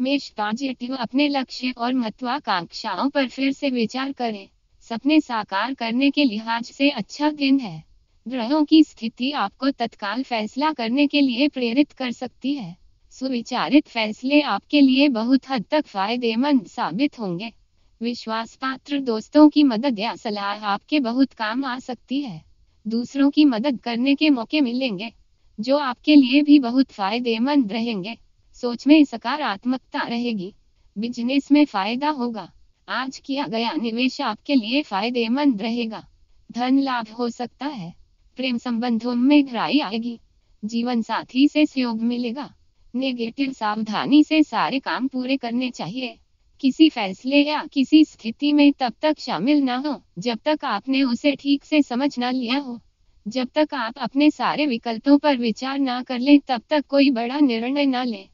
मेष पॉजिटिव, अपने लक्ष्य और महत्वाकांक्षाओं पर फिर से विचार करें। सपने साकार करने के लिहाज से अच्छा दिन है। ग्रहों की स्थिति आपको तत्काल फैसला करने के लिए प्रेरित कर सकती है। सुविचारित फैसले आपके लिए बहुत हद तक फायदेमंद साबित होंगे। विश्वास पात्र दोस्तों की मदद या सलाह आपके बहुत काम आ सकती है। दूसरों की मदद करने के मौके मिलेंगे जो आपके लिए भी बहुत फायदेमंद रहेंगे। सोच में सकारात्मकता रहेगी। बिजनेस में फायदा होगा। आज किया गया निवेश आपके लिए फायदेमंद रहेगा। धन लाभ हो सकता है। प्रेम संबंधों में गहराई आएगी। जीवन साथी से सहयोग मिलेगा। नेगेटिव, सावधानी से सारे काम पूरे करने चाहिए। किसी फैसले या किसी स्थिति में तब तक शामिल ना हो जब तक आपने उसे ठीक से समझ ना लिया हो। जब तक आप अपने सारे विकल्पों पर विचार ना कर लें तब तक कोई बड़ा निर्णय ना लें।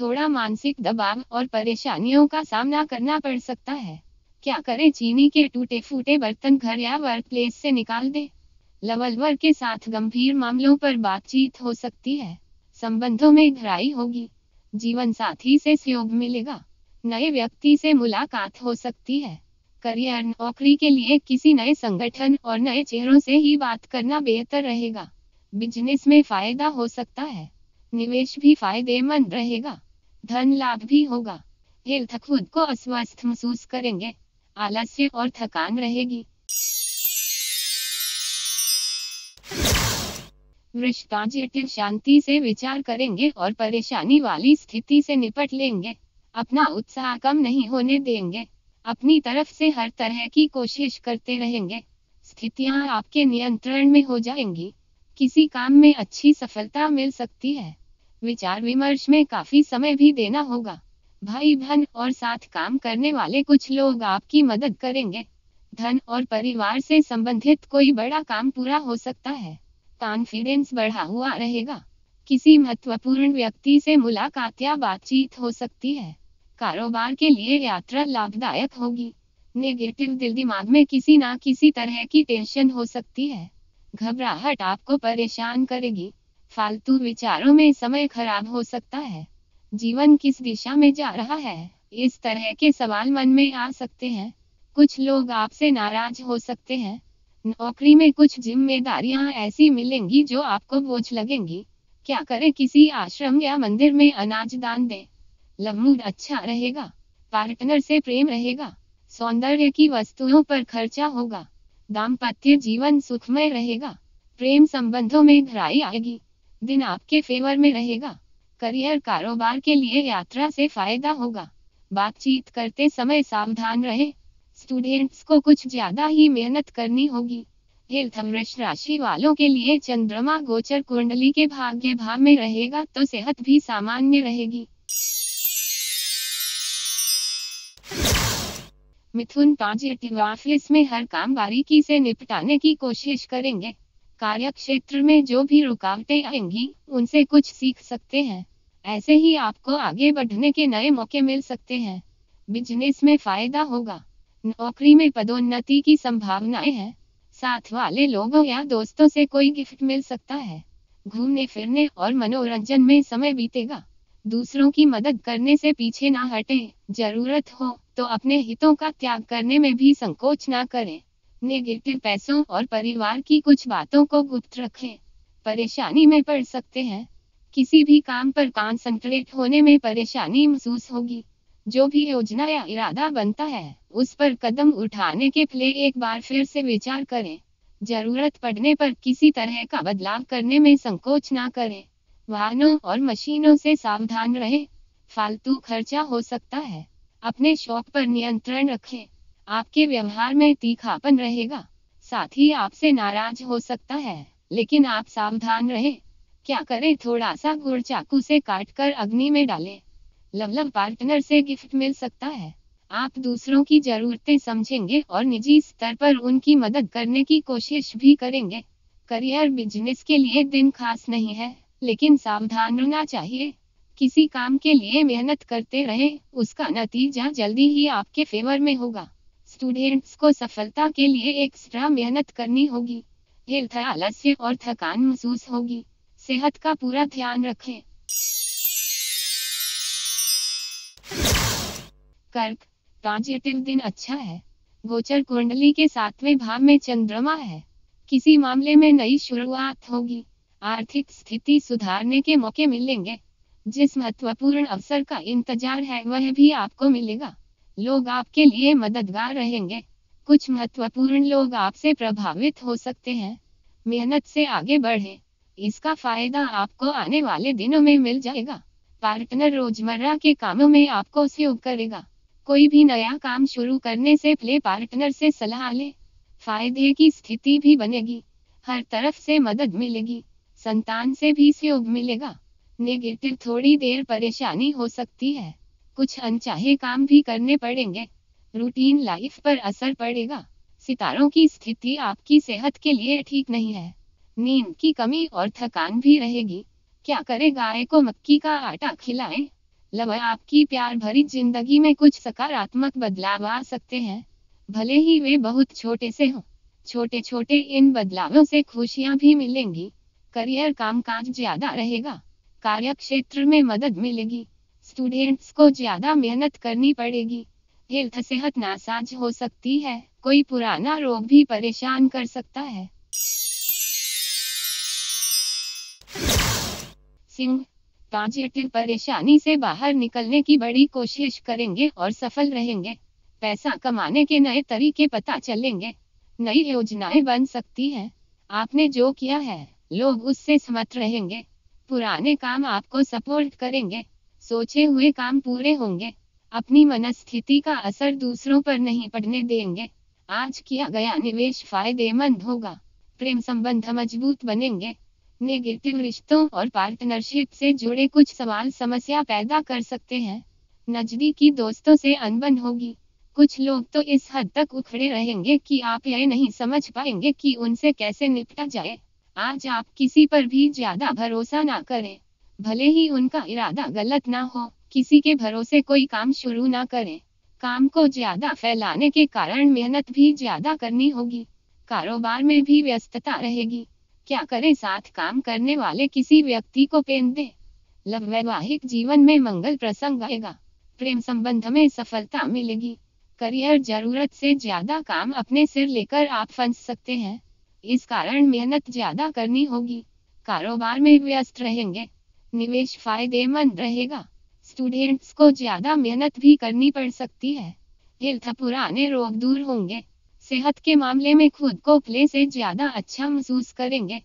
थोड़ा मानसिक दबाव और परेशानियों का सामना करना पड़ सकता है। क्या करें? चीनी के टूटे फूटे बर्तन घर या वर्क प्लेस से निकाल दें। लवलवर के साथ गंभीर मामलों पर बातचीत हो सकती है। संबंधों में गहराई होगी। जीवन साथी से सहयोग मिलेगा। नए व्यक्ति से मुलाकात हो सकती है। करियर, नौकरी के लिए किसी नए संगठन और नए चेहरों से ही बात करना बेहतर रहेगा। बिजनेस में फायदा हो सकता है। निवेश भी फायदेमंद रहेगा। धन लाभ भी होगा। हेल्थ, खुद को अस्वस्थ महसूस करेंगे। आलस्य और थकान रहेगी। वृष पॉजिटिव, शांति से विचार करेंगे और परेशानी वाली स्थिति से निपट लेंगे। अपना उत्साह कम नहीं होने देंगे। अपनी तरफ से हर तरह की कोशिश करते रहेंगे। स्थितियां आपके नियंत्रण में हो जाएंगी। किसी काम में अच्छी सफलता मिल सकती है। विचार विमर्श में काफी समय भी देना होगा। भाई बहन और साथ काम करने वाले कुछ लोग आपकी मदद करेंगे। धन और परिवार से संबंधित कोई बड़ा काम पूरा हो सकता है। कॉन्फिडेंस बढ़ा हुआ रहेगा। किसी महत्वपूर्ण व्यक्ति से मुलाकात या बातचीत हो सकती है। कारोबार के लिए यात्रा लाभदायक होगी। नेगेटिव, दिल दिमाग में किसी ना किसी तरह की टेंशन हो सकती है। घबराहट आपको परेशान करेगी। फालतू विचारों में समय खराब हो सकता है। जीवन किस दिशा में जा रहा है, इस तरह के सवाल मन में आ सकते हैं। कुछ लोग आपसे नाराज हो सकते हैं। नौकरी में कुछ जिम्मेदारियां ऐसी मिलेंगी जो आपको बोझ लगेंगी। क्या करें? किसी आश्रम या मंदिर में अनाज दान दें। लव मूड अच्छा रहेगा। पार्टनर से प्रेम रहेगा। सौंदर्य की वस्तुओं पर खर्चा होगा। दाम्पत्य जीवन सुखमय रहेगा। प्रेम संबंधों में गहराई आएगी। दिन आपके फेवर में रहेगा। करियर, कारोबार के लिए यात्रा से फायदा होगा। बातचीत करते समय सावधान रहें। स्टूडेंट्स को कुछ ज्यादा ही मेहनत करनी होगी। हेल्थ, वृष राशि वालों के लिए चंद्रमा गोचर कुंडली के भाग्य भाव में रहेगा तो सेहत भी सामान्य रहेगी। मिथुन पॉजिटिव, ऑफिस में हर काम बारीकी से निपटाने की कोशिश करेंगे। कार्य क्षेत्र में जो भी रुकावटें आएंगी उनसे कुछ सीख सकते हैं। ऐसे ही आपको आगे बढ़ने के नए मौके मिल सकते हैं। बिजनेस में फायदा होगा। नौकरी में पदोन्नति की संभावनाएं हैं। साथ वाले लोगों या दोस्तों से कोई गिफ्ट मिल सकता है। घूमने फिरने और मनोरंजन में समय बीतेगा। दूसरों की मदद करने से पीछे ना हटें। जरूरत हो तो अपने हितों का त्याग करने में भी संकोच ना करें। नेगेटिव, पैसों और परिवार की कुछ बातों को गुप्त रखें। परेशानी में पड़ सकते हैं। किसी भी काम पर कॉन्सेंट्रेट होने में परेशानी महसूस होगी। जो भी योजना या इरादा बनता है उस पर कदम उठाने के पहले एक बार फिर से विचार करें। जरूरत पड़ने पर किसी तरह का बदलाव करने में संकोच ना करें। वाहनों और मशीनों से सावधान रहें। फालतू खर्चा हो सकता है। अपने शौक पर नियंत्रण रखें। आपके व्यवहार में तीखापन रहेगा। साथी आपसे नाराज हो सकता है, लेकिन आप सावधान रहें। क्या करें? थोड़ा सा गुड़ चाकू से काटकर अग्नि में डालें। लव पार्टनर से गिफ्ट मिल सकता है। आप दूसरों की जरूरतें समझेंगे और निजी स्तर पर उनकी मदद करने की कोशिश भी करेंगे। करियर, बिजनेस के लिए दिन खास नहीं है, लेकिन सावधान रहना चाहिए। किसी काम के लिए मेहनत करते रहें, उसका नतीजा जल्दी ही आपके फेवर में होगा। स्टूडेंट्स को सफलता के लिए एक्स्ट्रा मेहनत करनी होगी। हेल्थ, आलस्य और थकान महसूस होगी। सेहत का पूरा ध्यान रखें। कर्क, पॉजिटिव दिन अच्छा है। गोचर कुंडली के 7वें भाव में चंद्रमा है। किसी मामले में नई शुरुआत होगी। आर्थिक स्थिति सुधारने के मौके मिलेंगे। जिस महत्वपूर्ण अवसर का इंतजार है वह भी आपको मिलेगा। लोग आपके लिए मददगार रहेंगे। कुछ महत्वपूर्ण लोग आपसे प्रभावित हो सकते हैं। मेहनत से आगे बढ़े, इसका फायदा आपको आने वाले दिनों में मिल जाएगा। पार्टनर रोजमर्रा के कामों में आपको सहयोग करेगा। कोई भी नया काम शुरू करने से पहले पार्टनर से सलाह ले। फायदे की स्थिति भी बनेगी। हर तरफ से मदद मिलेगी। संतान से भी सहयोग मिलेगा। नेगेटिव, थोड़ी देर परेशानी हो सकती है। कुछ अनचाहे काम भी करने पड़ेंगे। रूटीन लाइफ पर असर पड़ेगा। सितारों की स्थिति आपकी सेहत के लिए ठीक नहीं है। नींद की कमी और थकान भी रहेगी। क्या करें, गाय को मक्की का आटा खिलाएं। आपकी प्यार भरी जिंदगी में कुछ सकारात्मक बदलाव आ सकते हैं, भले ही वे बहुत छोटे से हों। छोटे छोटे इन बदलावों से खुशियां भी मिलेंगी। करियर, कामकाज ज्यादा रहेगा। कार्य क्षेत्र में मदद मिलेगी। स्टूडेंट्स को ज्यादा मेहनत करनी पड़ेगी। हेल्थ, सेहत नासाज हो सकती है। कोई पुराना रोग भी परेशान कर सकता है। सिंह, पॉजिटिव, परेशानी से बाहर निकलने की बड़ी कोशिश करेंगे और सफल रहेंगे। पैसा कमाने के नए तरीके पता चलेंगे। नई योजनाएं बन सकती हैं। आपने जो किया है, लोग उससे सहमत रहेंगे। पुराने काम आपको सपोर्ट करेंगे। सोचे हुए काम पूरे होंगे। अपनी मनस्थिति का असर दूसरों पर नहीं पड़ने देंगे। आज किया गया निवेश फायदेमंद होगा। प्रेम संबंध मजबूत बनेंगे। नेगेटिव, रिश्तों और पार्टनरशिप से जुड़े कुछ सवाल समस्या पैदा कर सकते हैं। नजदीकी दोस्तों से अनबन होगी। कुछ लोग तो इस हद तक उखड़े रहेंगे कि आप यह नहीं समझ पाएंगे कि उनसे कैसे निपटा जाए। आज आप किसी पर भी ज्यादा भरोसा ना करें। भले ही उनका इरादा गलत ना हो, किसी के भरोसे कोई काम शुरू ना करें। काम को ज्यादा फैलाने के कारण मेहनत भी ज्यादा करनी होगी। कारोबार में भी व्यस्तता रहेगी। क्या करें, साथ काम करने वाले किसी व्यक्ति को पेन दे। वैवाहिक जीवन में मंगल प्रसंग आएगा। प्रेम संबंध में सफलता मिलेगी। करियर, जरूरत से ज्यादा काम अपने सिर लेकर आप फंस सकते हैं। इस कारण मेहनत ज्यादा करनी होगी। कारोबार में व्यस्त रहेंगे। निवेश फायदेमंद रहेगा। स्टूडेंट्स को ज्यादा मेहनत भी करनी पड़ सकती है। हेल्थ, पुराने रोग दूर होंगे। सेहत के मामले में खुद को पहले से ज्यादा अच्छा महसूस करेंगे।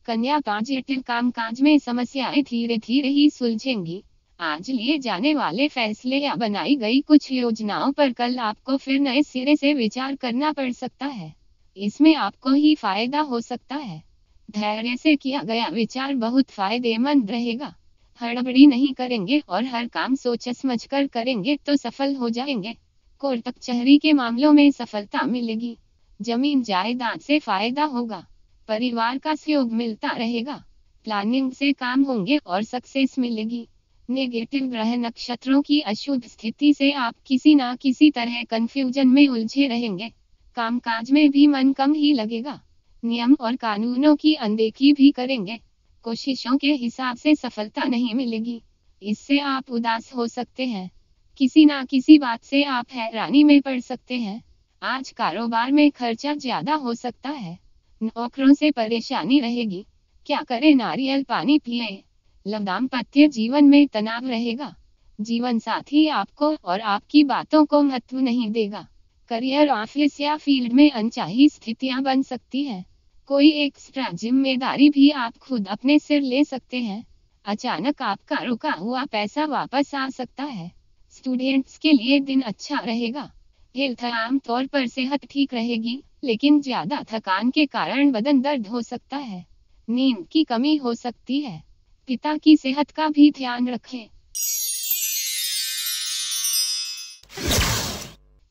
कन्या, पॉजिटिव, कामकाज में समस्याएं धीरे धीरे ही सुलझेंगी। आज लिए जाने वाले फैसले या बनाई गई कुछ योजनाओं पर कल आपको फिर नए सिरे से विचार करना पड़ सकता है। इसमें आपको ही फायदा हो सकता है। धैर्य से किया गया विचार बहुत फायदेमंद रहेगा। हड़बड़ी नहीं करेंगे और हर काम सोच समझ कर करेंगे तो सफल हो जाएंगे। कोर्ट कचहरी के मामलों में सफलता मिलेगी। जमीन जायदाद से फायदा होगा। परिवार का सहयोग मिलता रहेगा। प्लानिंग से काम होंगे और सक्सेस मिलेगी। नेगेटिव, ग्रह नक्षत्रों की अशुभ स्थिति से आप किसी ना किसी तरह कंफ्यूजन में उलझे रहेंगे। कामकाज में भी मन कम ही लगेगा। नियम और कानूनों की अनदेखी भी करेंगे। कोशिशों के हिसाब से सफलता नहीं मिलेगी। इससे आप उदास हो सकते हैं। किसी ना किसी बात से आप हैरानी में पड़ सकते हैं। आज कारोबार में खर्चा ज्यादा हो सकता है। नौकरों से परेशानी रहेगी। क्या करें, नारियल पानी पिए। दाम्पत्य जीवन में तनाव रहेगा। जीवन साथी आपको और आपकी बातों को महत्व नहीं देगा। करियर, ऑफिस या फील्ड में अनचाही स्थितियां बन सकती हैं। कोई एक्स्ट्रा जिम्मेदारी भी आप खुद अपने सिर ले सकते हैं। अचानक आपका रुका हुआ पैसा वापस आ सकता है। स्टूडेंट्स के लिए दिन अच्छा रहेगा। हेल्थ, आमतौर पर सेहत ठीक रहेगी, लेकिन ज्यादा थकान के कारण बदन दर्द हो सकता है। नींद की कमी हो सकती है। पिता की सेहत का भी ध्यान रखें।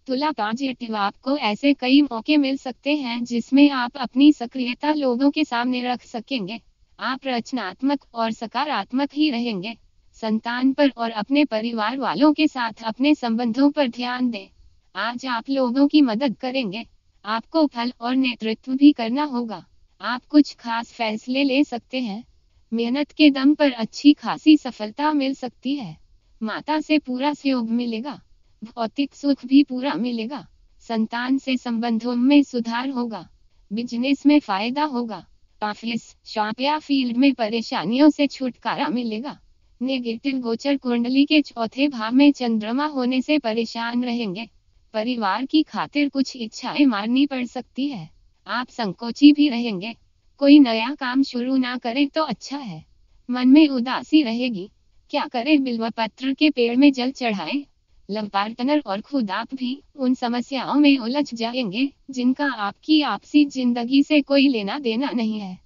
तुला, पॉजिटिव, आपको ऐसे कई मौके मिल सकते हैं जिसमें आप अपनी सक्रियता लोगों के सामने रख सकेंगे। आप रचनात्मक और सकारात्मक ही रहेंगे। संतान पर और अपने परिवार वालों के साथ अपने संबंधों पर ध्यान दें। आज आप लोगों की मदद करेंगे। आपको फल और नेतृत्व भी करना होगा। आप कुछ खास फैसले ले सकते हैं। मेहनत के दम पर अच्छी खासी सफलता मिल सकती है। माता से पूरा सहयोग मिलेगा। भौतिक सुख भी पूरा मिलेगा। संतान से संबंधों में सुधार होगा। बिजनेस में फायदा होगा। ऑफिस, शॉप या फील्ड में परेशानियों से छुटकारा मिलेगा। नेगेटिव गोचर कुंडली के चौथे भाव में चंद्रमा होने से परेशान रहेंगे। परिवार की खातिर कुछ इच्छाएं मारनी पड़ सकती है। आप संकोची भी रहेंगे। कोई नया काम शुरू ना करें तो अच्छा है। मन में उदासी रहेगी। क्या करें? बिल्वपत्र के पेड़ में जल चढ़ाएं। लव पार्टनर और खुद आप भी उन समस्याओं में उलझ जाएंगे जिनका आपकी आपसी जिंदगी से कोई लेना देना नहीं है।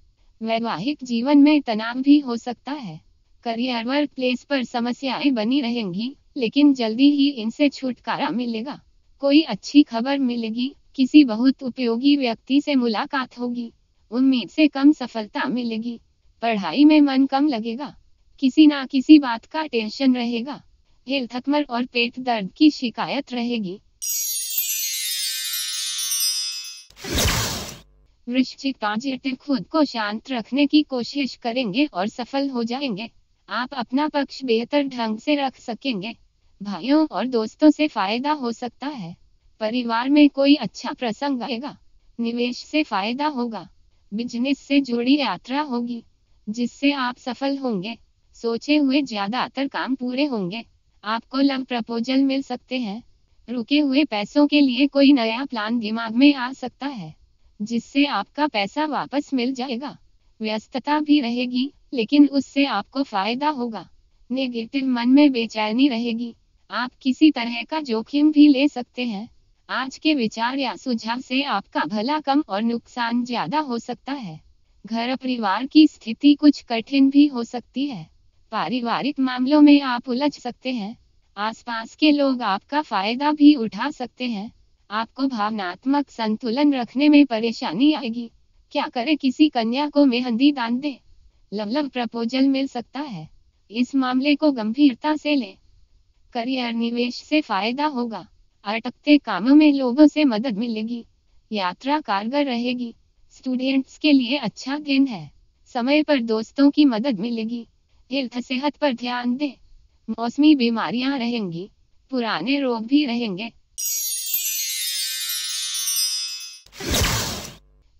वैवाहिक जीवन में तनाव भी हो सकता है। करियर वर्क प्लेस पर समस्याएं बनी रहेंगी, लेकिन जल्दी ही इनसे छुटकारा मिलेगा। कोई अच्छी खबर मिलेगी। किसी बहुत उपयोगी व्यक्ति से मुलाकात होगी। उम्मीद से कम सफलता मिलेगी। पढ़ाई में मन कम लगेगा। किसी ना किसी बात का टेंशन रहेगा। हेल्थ थकमर और पेट दर्द की शिकायत रहेगी। वृश्चिक पॉजिटिव, खुद को शांत रखने की कोशिश करेंगे और सफल हो जाएंगे। आप अपना पक्ष बेहतर ढंग से रख सकेंगे। भाइयों और दोस्तों से फायदा हो सकता है। परिवार में कोई अच्छा प्रसंग आएगा। निवेश से फायदा होगा। बिजनेस से जुड़ी यात्रा होगी, जिससे आप सफल होंगे। सोचे हुए ज्यादातर काम पूरे होंगे। आपको लव प्रपोजल मिल सकते हैं। रुके हुए पैसों के लिए कोई नया प्लान दिमाग में आ सकता है, जिससे आपका पैसा वापस मिल जाएगा। व्यस्तता भी रहेगी, लेकिन उससे आपको फायदा होगा। नेगेटिव, मन में बेचैनी रहेगी। आप किसी तरह का जोखिम भी ले सकते हैं। आज के विचार या सुझाव से आपका भला कम और नुकसान ज्यादा हो सकता है। घर परिवार की स्थिति कुछ कठिन भी हो सकती है। पारिवारिक मामलों में आप उलझ सकते हैं। आसपास के लोग आपका फायदा भी उठा सकते हैं। आपको भावनात्मक संतुलन रखने में परेशानी आएगी। क्या करें? किसी कन्या को मेहंदी दान दें। लव प्रपोजल मिल सकता है। इस मामले को गंभीरता से लें। करियर, निवेश से फायदा होगा। अटकते कामों में लोगों से मदद मिलेगी। यात्रा कारगर रहेगी। स्टूडेंट्स के लिए अच्छा दिन है। समय पर दोस्तों की मदद मिलेगी। हेल्थ, सेहत पर ध्यान दें। मौसमी बीमारियां रहेंगी। पुराने रोग भी रहेंगे।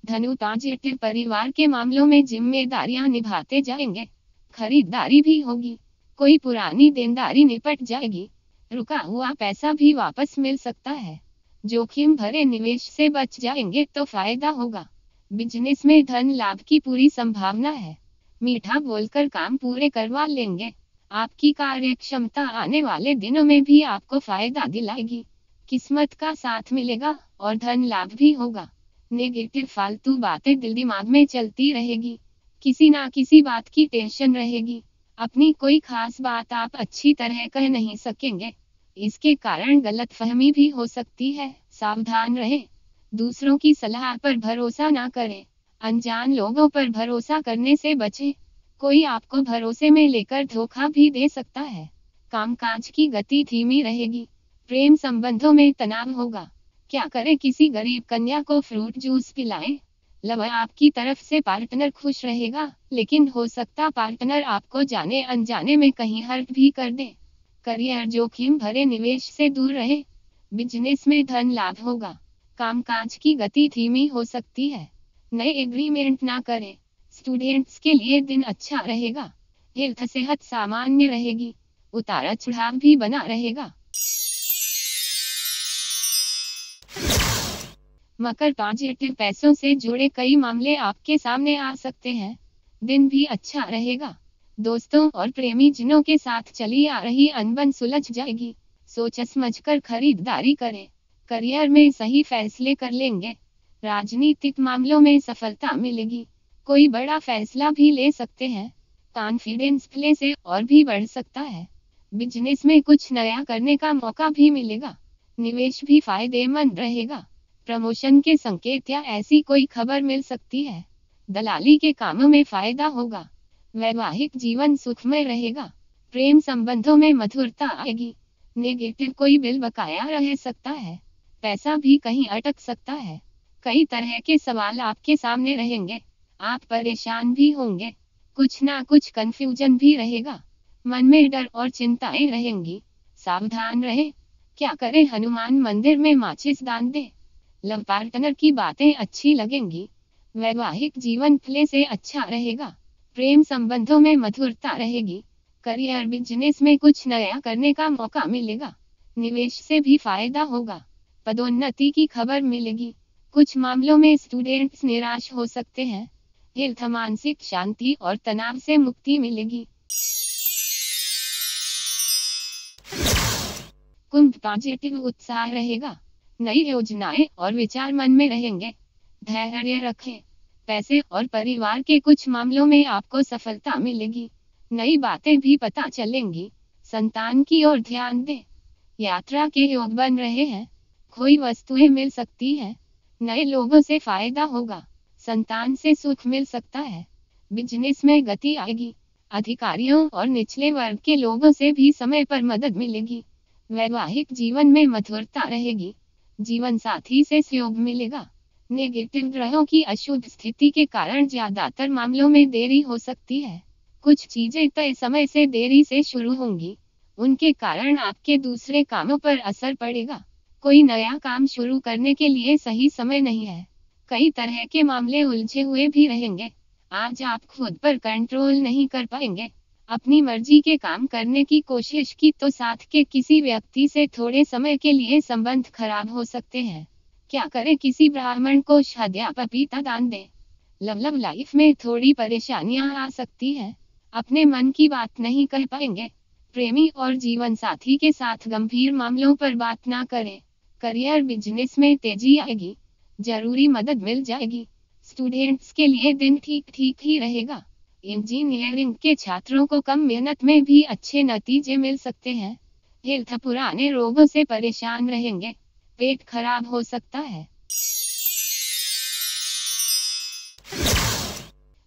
धनु पॉजिटिव, परिवार के मामलों में जिम्मेदारियां निभाते जाएंगे। खरीदारी भी होगी। कोई पुरानी देनदारी निपट जाएगी। रुका हुआ पैसा भी वापस मिल सकता है। जोखिम भरे निवेश से बच जाएंगे तो फायदा होगा। बिजनेस में धन लाभ की पूरी संभावना है। मीठा बोलकर काम पूरे करवा लेंगे। आपकी कार्य क्षमता आने वाले दिनों में भी आपको फायदा दिलाएगी। किस्मत का साथ मिलेगा और धन लाभ भी होगा। नेगेटिव, फालतू बातें दिल दिमाग में चलती रहेगी। किसी ना किसी बात की टेंशन रहेगी। अपनी कोई खास बात आप अच्छी तरह कह नहीं सकेंगे। इसके कारण गलतफहमी भी हो सकती है। सावधान रहें। दूसरों की सलाह पर भरोसा ना करें। अनजान लोगों पर भरोसा करने से बचें। कोई आपको भरोसे में लेकर धोखा भी दे सकता है। कामकाज की गति धीमी रहेगी। प्रेम संबंधों में तनाव होगा। क्या करें? किसी गरीब कन्या को फ्रूट जूस पिलाएं। लव, आपकी तरफ से पार्टनर खुश रहेगा, लेकिन हो सकता पार्टनर आपको जाने अनजाने में कहीं हर्ट भी कर दे। करियर, जोखिम भरे निवेश से दूर रहे। बिजनेस में धन लाभ होगा। कामकाज की गति धीमी हो सकती है। नए एग्रीमेंट ना करें। स्टूडेंट्स के लिए दिन अच्छा रहेगा। हेल्थ, सेहत सामान्य रहेगी। उतार चढ़ाव भी बना रहेगा। मकर पॉजिटिव, पैसों से जुड़े कई मामले आपके सामने आ सकते हैं। दिन भी अच्छा रहेगा। दोस्तों और प्रेमी जनों के साथ चली आ रही अनबन सुलझ जाएगी। सोच समझकर खरीदारी करें। करियर में सही फैसले कर लेंगे। राजनीतिक मामलों में सफलता मिलेगी। कोई बड़ा फैसला भी ले सकते हैं। कॉन्फिडेंस प्ले से और भी बढ़ सकता है। बिजनेस में कुछ नया करने का मौका भी मिलेगा। निवेश भी फायदेमंद रहेगा। प्रमोशन के संकेत या ऐसी कोई खबर मिल सकती है। दलाली के कामों में फायदा होगा। वैवाहिक जीवन सुखमय रहेगा। प्रेम संबंधों में मधुरता आएगी। नेगेटिव, कोई बिल बकाया रह सकता है। पैसा भी कहीं अटक सकता है। कई तरह के सवाल आपके सामने रहेंगे। आप परेशान भी होंगे। कुछ ना कुछ कंफ्यूजन भी रहेगा। मन में डर और चिंताएं रहेंगी। सावधान रहे। क्या करें, हनुमान मंदिर में माचिस दान दे। लव पार्टनर की बातें अच्छी लगेंगी। वैवाहिक जीवन पहले से अच्छा रहेगा। प्रेम संबंधों में मधुरता रहेगी। करियर बिजनेस में कुछ नया करने का मौका मिलेगा। निवेश से भी फायदा होगा। पदोन्नति की खबर मिलेगी। कुछ मामलों में स्टूडेंट्स निराश हो सकते हैं। हेल्थ, मानसिक शांति और तनाव से मुक्ति मिलेगी। कुंभ, पॉजिटिव उत्साह रहेगा। नई योजनाएं और विचार मन में रहेंगे। धैर्य रखें। पैसे और परिवार के कुछ मामलों में आपको सफलता मिलेगी। नई बातें भी पता चलेंगी। संतान की ओर ध्यान दें। यात्रा के योग बन रहे हैं। कोई वस्तुएं मिल सकती हैं। नए लोगों से फायदा होगा। संतान से सुख मिल सकता है। बिजनेस में गति आएगी। अधिकारियों और निचले वर्ग के लोगों से भी समय पर मदद मिलेगी। वैवाहिक जीवन में मधुरता रहेगी। जीवन साथी से सहयोग मिलेगा। नेगेटिव ग्रहों की अशुभ स्थिति के कारण ज्यादातर मामलों में देरी हो सकती है। कुछ चीजें तय समय से देरी से शुरू होंगी। उनके कारण आपके दूसरे कामों पर असर पड़ेगा। कोई नया काम शुरू करने के लिए सही समय नहीं है। कई तरह के मामले उलझे हुए भी रहेंगे। आज आप खुद पर कंट्रोल नहीं कर पाएंगे। अपनी मर्जी के काम करने की कोशिश की तो साथ के किसी व्यक्ति से थोड़े समय के लिए संबंध खराब हो सकते हैं। क्या करें, किसी ब्राह्मण को शहद या पपीता दान दें। लव लाइफ में थोड़ी परेशानियां आ सकती हैं। अपने मन की बात नहीं कह पाएंगे। प्रेमी और जीवन साथी के साथ गंभीर मामलों पर बात ना करें। करियर बिजनेस में तेजी आएगी। जरूरी मदद मिल जाएगी। स्टूडेंट्स के लिए दिन ठीक ठीक ही रहेगा। इंजीनियरिंग के छात्रों को कम मेहनत में भी अच्छे नतीजे मिल सकते हैं। हेल्थ, पुराने रोगों से परेशान रहेंगे। पेट खराब हो सकता है।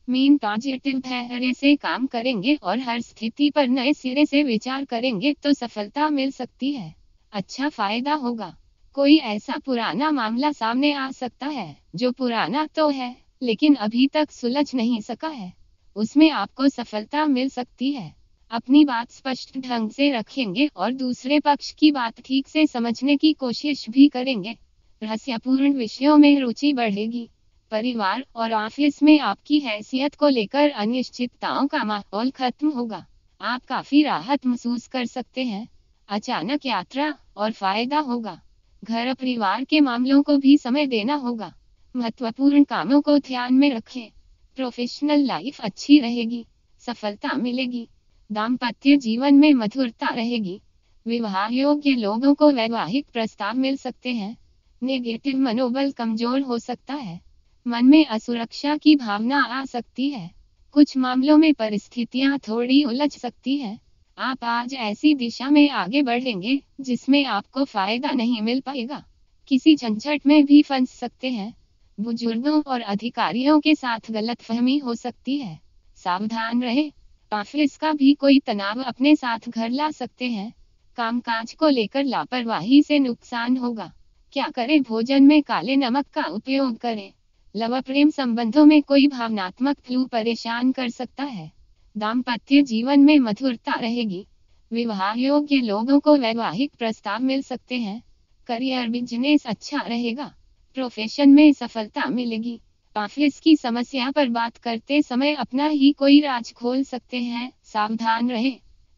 मीन, पॉजिटिव धैर्य से काम करेंगे और हर स्थिति पर नए सिरे से विचार करेंगे तो सफलता मिल सकती है। अच्छा फायदा होगा। कोई ऐसा पुराना मामला सामने आ सकता है जो पुराना तो है लेकिन अभी तक सुलझ नहीं सका है। उसमें आपको सफलता मिल सकती है। अपनी बात स्पष्ट ढंग से रखेंगे और दूसरे पक्ष की बात ठीक से समझने की कोशिश भी करेंगे। रहस्यपूर्ण विषयों में रुचि बढ़ेगी। परिवार और ऑफिस में आपकी हैसियत को लेकर अनिश्चितताओं का माहौल खत्म होगा। आप काफी राहत महसूस कर सकते हैं। अचानक यात्रा और फायदा होगा। घर परिवार के मामलों को भी समय देना होगा। महत्वपूर्ण कामों को ध्यान में रखें। प्रोफेशनल लाइफ अच्छी रहेगी। सफलता मिलेगी। दाम्पत्य जीवन में मधुरता रहेगी। विवाह योग्य लोगों को वैवाहिक प्रस्ताव मिल सकते हैं। नेगेटिव मनोबल कमजोर हो सकता है। मन में असुरक्षा की भावना आ सकती है। कुछ मामलों में परिस्थितियां थोड़ी उलझ सकती हैं। आप आज ऐसी दिशा में आगे बढ़ेंगे जिसमें आपको फायदा नहीं मिल पाएगा। किसी झंझट में भी फंस सकते हैं। बुजुर्गों और अधिकारियों के साथ गलतफहमी हो सकती है। सावधान रहे। ऑफिस का भी कोई तनाव अपने साथ घर ला सकते हैं। कामकाज को लेकर लापरवाही से नुकसान होगा। क्या करें, भोजन में काले नमक का उपयोग करें। लव प्रेम संबंधों में कोई भावनात्मक फ्लू परेशान कर सकता है। दाम्पत्य जीवन में मधुरता रहेगी। विवाह योग्य लोगों को वैवाहिक प्रस्ताव मिल सकते हैं। करियर बिजनेस अच्छा रहेगा। प्रोफेशन में सफलता मिलेगी। ऑफिस की समस्या पर बात करते समय अपना ही कोई राज खोल सकते हैं। सावधान रहे।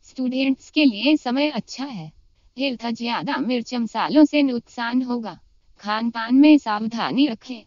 स्टूडेंट्स के लिए समय अच्छा है। हेल्थ, ज्यादा मिर्च मसालों से नुकसान होगा। खान पान में सावधानी रखें।